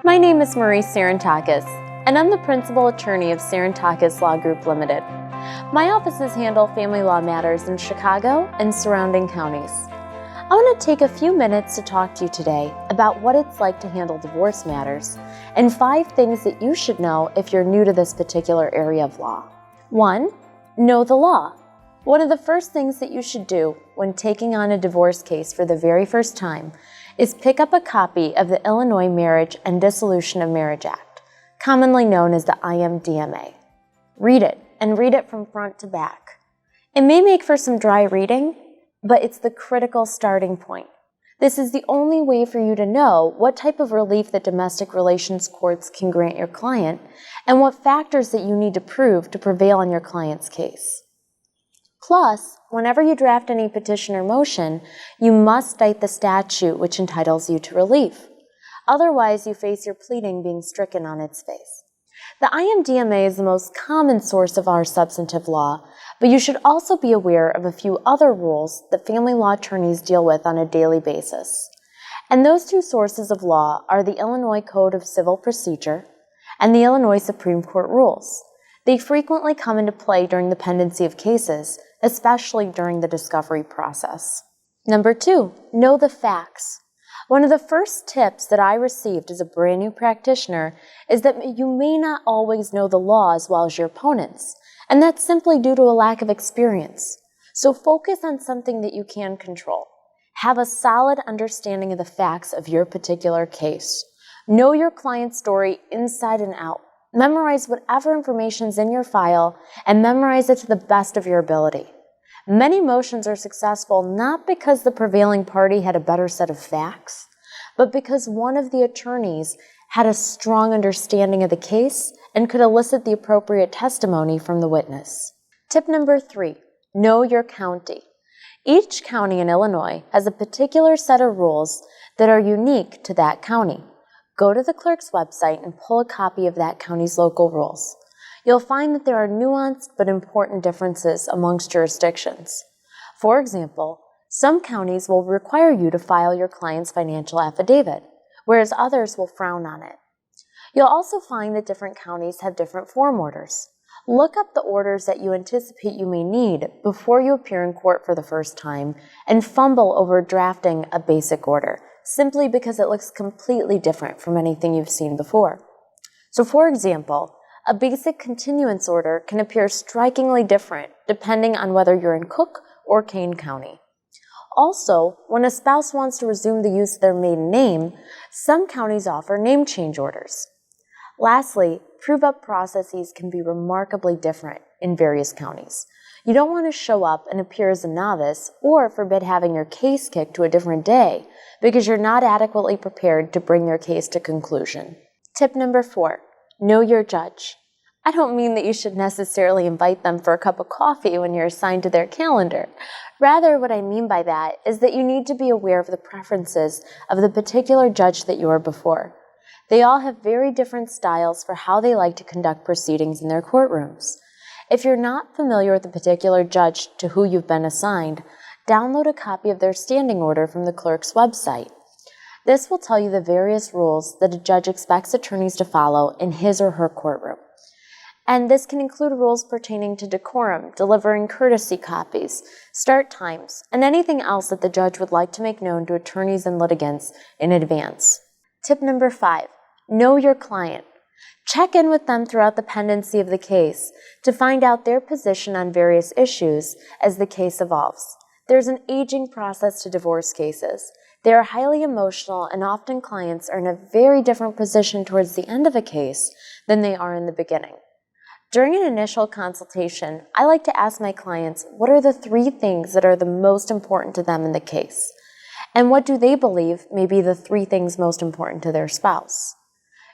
My name is Marie Sarantakis, and I'm the principal attorney of Sarantakis Law Group Limited. My offices handle family law matters in Chicago and surrounding counties. I want to take a few minutes to talk to you today about what it's like to handle divorce matters and 5 things that you should know if you're new to this particular area of law. 1. Know the law. One of the first things that you should do when taking on a divorce case for the very first time is pick up a copy of the Illinois Marriage and Dissolution of Marriage Act, commonly known as the IMDMA. Read it, and read it from front to back. It may make for some dry reading, but it's the critical starting point. This is the only way for you to know what type of relief that domestic relations courts can grant your client and what factors that you need to prove to prevail on your client's case. Plus, whenever you draft any petition or motion, you must cite the statute which entitles you to relief. Otherwise, you face your pleading being stricken on its face. The IMDMA is the most common source of our substantive law, but you should also be aware of a few other rules that family law attorneys deal with on a daily basis. And those 2 sources of law are the Illinois Code of Civil Procedure and the Illinois Supreme Court rules. They frequently come into play during the pendency of cases, especially during the discovery process. Number 2, know the facts. One of the first tips that I received as a brand new practitioner is that you may not always know the law as well as your opponents, and that's simply due to a lack of experience. So focus on something that you can control. Have a solid understanding of the facts of your particular case. Know your client's story inside and out. Memorize whatever information is in your file and memorize it to the best of your ability. Many motions are successful not because the prevailing party had a better set of facts, but because one of the attorneys had a strong understanding of the case and could elicit the appropriate testimony from the witness. Tip number 3, know your county. Each county in Illinois has a particular set of rules that are unique to that county. Go to the clerk's website and pull a copy of that county's local rules. You'll find that there are nuanced but important differences amongst jurisdictions. For example, some counties will require you to file your client's financial affidavit, whereas others will frown on it. You'll also find that different counties have different form orders. Look up the orders that you anticipate you may need before you appear in court for the first time and fumble over drafting a basic order, simply because it looks completely different from anything you've seen before. So for example, a basic continuance order can appear strikingly different depending on whether you're in Cook or Kane County. Also, when a spouse wants to resume the use of their maiden name, some counties offer name change orders. Lastly, prove-up processes can be remarkably different in various counties. You don't want to show up and appear as a novice or forbid having your case kicked to a different day because you're not adequately prepared to bring your case to conclusion. Tip number 4, know your judge. I don't mean that you should necessarily invite them for a cup of coffee when you're assigned to their calendar. Rather, what I mean by that is that you need to be aware of the preferences of the particular judge that you are before. They all have very different styles for how they like to conduct proceedings in their courtrooms. If you're not familiar with the particular judge to who you've been assigned, download a copy of their standing order from the clerk's website. This will tell you the various rules that a judge expects attorneys to follow in his or her courtroom. And this can include rules pertaining to decorum, delivering courtesy copies, start times, and anything else that the judge would like to make known to attorneys and litigants in advance. Tip number 5, know your client. Check in with them throughout the pendency of the case to find out their position on various issues as the case evolves. There's an aging process to divorce cases. They are highly emotional, and often clients are in a very different position towards the end of a case than they are in the beginning. During an initial consultation, I like to ask my clients what are the 3 things that are the most important to them in the case, and what do they believe may be the 3 things most important to their spouse.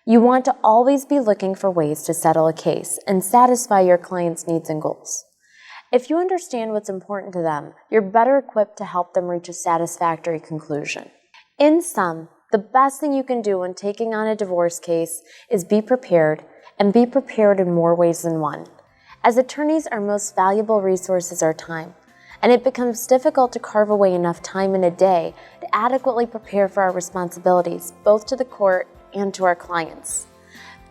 You want to always be looking for ways to settle a case and satisfy your client's needs and goals. If you understand what's important to them, you're better equipped to help them reach a satisfactory conclusion. In sum, the best thing you can do when taking on a divorce case is be prepared, and be prepared in more ways than one. As attorneys, our most valuable resource is our time, and it becomes difficult to carve away enough time in a day to adequately prepare for our responsibilities, both to the court and to our clients.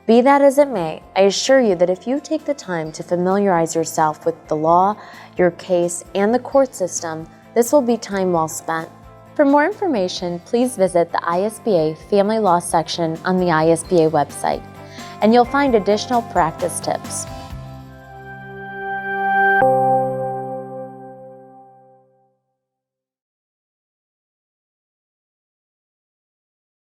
Be that as it may, I assure you that if you take the time to familiarize yourself with the law, your case, and the court system, this will be time well spent. For more information, please visit the ISBA Family Law section on the ISBA website, and you'll find additional practice tips.